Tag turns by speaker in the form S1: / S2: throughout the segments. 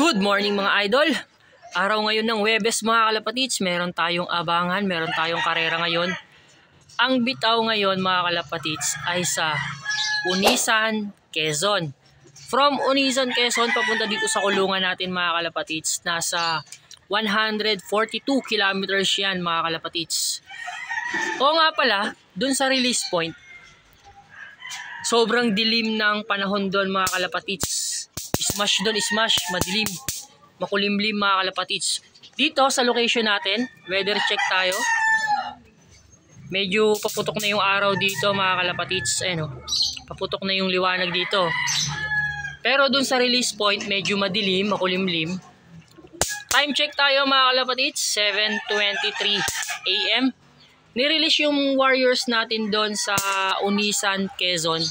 S1: Good morning mga idol. Araw ngayon ng Huwebes mga kalapatids. Meron tayong abangan, meron tayong karera ngayon. Ang bitaw ngayon mga kalapatids ay sa Unisan, Quezon. From Unisan, Quezon papunta dito sa kulungan natin mga kalapatids. Nasa 142 kilometers yan mga kalapatids. O nga pala, dun sa release point, sobrang dilim ng panahon doon mga kalapatids. Smash doon, smash, madilim, makulimlim mga kalapatids. Dito sa location natin, weather check tayo. Medyo paputok na yung araw dito mga kalapatids. Ayun, paputok na yung liwanag dito. Pero doon sa release point, medyo madilim, makulimlim. Time check tayo mga kalapatids, 7:23 AM. Nirelease yung Warriors natin doon sa Unisan, Quezon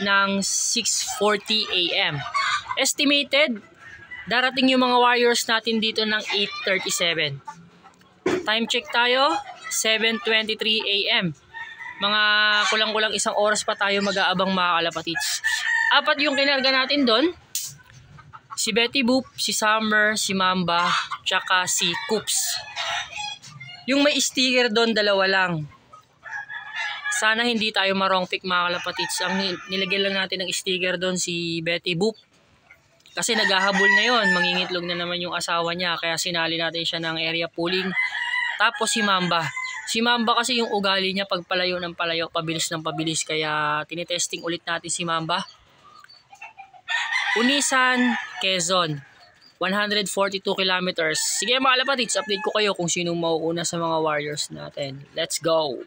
S1: ng 6:40 AM. Estimated, darating yung mga Warriors natin dito ng 8:37. Time check tayo, 7:23 AM. Mga kulang-kulang isang oras pa tayo mag-aabang mga kalapatids. Apat yung kinarga natin doon. Si Betty Boop, si Summer, si Mamba, tsaka si Coops. Yung may sticker doon, dalawa lang. Sana hindi tayo ma-wrong pick mga kalapatids. Ang nilagyan lang natin ng sticker doon si Betty Boop. Kasi naghahabol na yon, mangingitlog na naman yung asawa niya. Kaya sinali natin siya ng area pooling. Tapos si Mamba. Si Mamba kasi yung ugali niya pag palayo ng palayo, pabilis ng pabilis. Kaya tinitesting ulit natin si Mamba. Unisan, Quezon. 142 kilometers. Sige mga kalapatids, update ko kayo kung sinong mauuna sa mga Warriors natin. Let's go!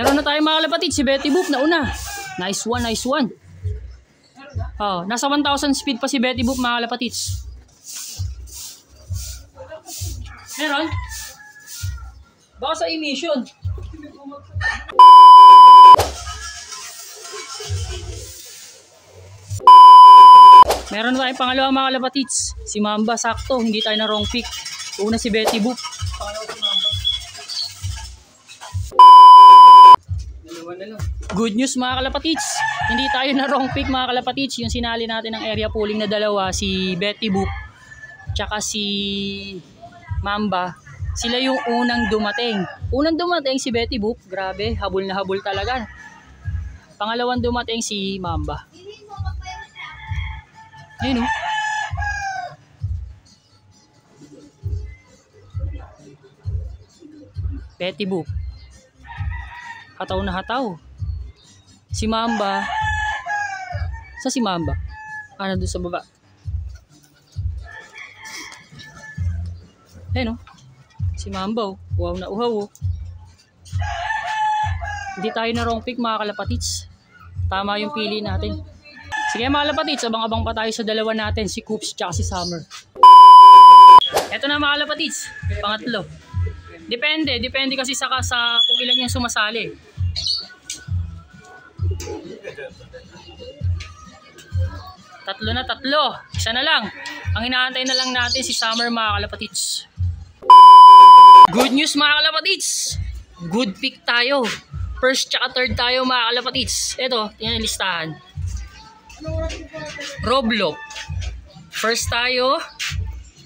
S1: Meron na tayo mga kalapatids, si Betty Boop na una. Nice one, nice one. Oh, nasa 1,000 speed pa si Betty Boop mga kalapatids. Meron? Baka sa emission. Meron na tayong pangalawa mga kalapatids. Si Mamba, sakto, hindi tayo na wrong pick. Una si Betty Boop. Pangalawa si Mamba. Good news mga kalapatids, hindi tayo na wrong pick mga kalapatids. Yung sinali natin ng area pooling na dalawa, si Betty Boop tsaka si Mamba, sila yung unang dumating. Unang dumating si Betty Boop, grabe, habol na habol talaga. Pangalawang dumating si Mamba. Ayun o. Betty Boop. Hataw na hataw. Si Mamba. Sa si Mamba? Ano doon sa baba? Ayun o. Si Mamba o. Uhaw na uhaw o. Hindi tayo na wrong pick mga kalapatids. Tama yung pili natin. Sige mga kalapatids, abang-abang pa tayo sa dalawa natin. Si Coops tsaka si Summer. Eto na mga kalapatids. Pangatlo. Depende kasi sa kung ilan yung sumasali. Tatlo. Isa na lang. Ang inaantay na lang natin si Summer mga kalapatids. Good news mga kalapatids. Good pick tayo. First tsaka third tayo mga kalapatids. Ito, tingnan yung listahan. Roblox. First tayo.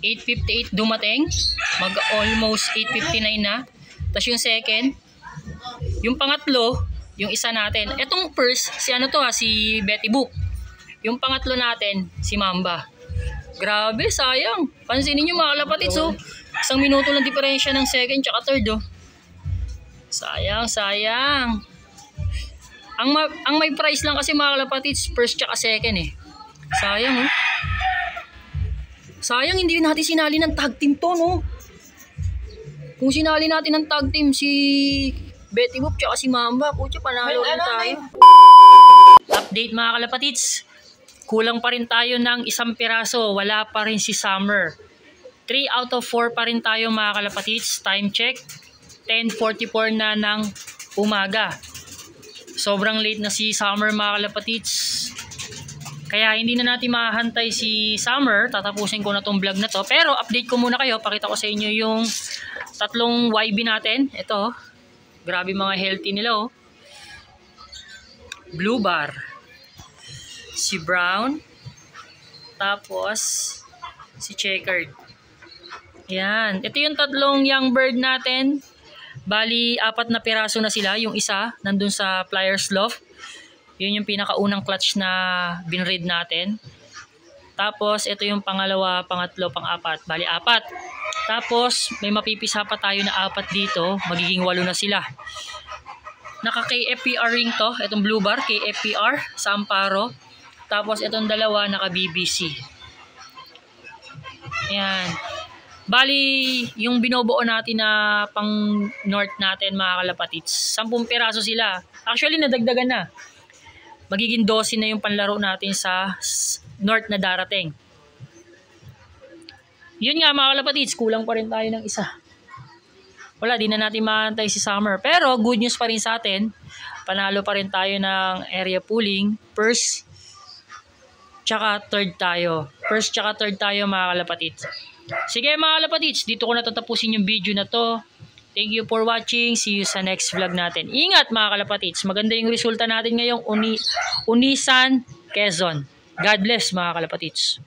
S1: 8:58 dumating. Mag almost 8:59 na. Tapos yung second. Yung pangatlo. Yung isa natin. Etong first, si Betty Boop. Yung pangatlo natin, si Mamba. Grabe, sayang. Pansinin nyo mga kalapatids, oh. Isang minuto lang diferensya ng second tsaka third, oh. Sayang, sayang. Ang may price lang kasi mga kalapatids, first tsaka second eh. Sayang, oh. Sayang hindi natin sinali ng tag team to, no? Kung sinali natin ng tag team si Betty Boop tsaka si Mamba, kutya panalo rin tayo. Update mga kalapatids. Kulang pa rin tayo ng isang piraso. Wala pa rin si Summer. 3 out of 4 pa rin tayo mga kalapatids. Time check. 10:44 na ng umaga. Sobrang late na si Summer mga kalapatids. Kaya hindi na natin mahantay si Summer. Tatapusin ko na tong vlog na to. Pero update ko muna kayo. Pakita ko sa inyo yung tatlong YB natin. Ito. Grabe mga healthy nila, oh. Blue bar. Si Brown. Tapos si Checkered. Yan. Ito yung tatlong young bird natin. Bali, 4 na piraso na sila. Yung isa, nandun sa Flyers Loft. Yun yung pinakaunang clutch na binread natin. Tapos, ito yung pangalawa, pangatlo, pang-4. Bali, 4. Tapos, may mapipisa pa tayo na 4 dito. Magiging 8 na sila. Naka-KFPR ring to. Itong blue bar, KFPR sa Amparo. Tapos, itong dalawa, naka-BBC. Ayan. Bali, yung binobuo natin na pang north natin mga kalapatids, 10 piraso sila. Actually, nadagdagan na. Magiging 12 na yung panlaro natin sa north na darating. Yun nga mga kalapatids, kulang pa rin tayo ng isa. Wala, di na natin maantay si Summer. Pero good news pa rin sa atin. Panalo pa rin tayo ng area pooling. First, tsaka third tayo. First, tsaka third tayo mga kalapatids. Sige mga kalapatids, dito ko na tatapusin yung video na to. Thank you for watching. See you sa next vlog natin. Ingat mga kalapatids. Maganda yung resulta natin ngayong Unisan, Quezon. God bless mga kalapatids.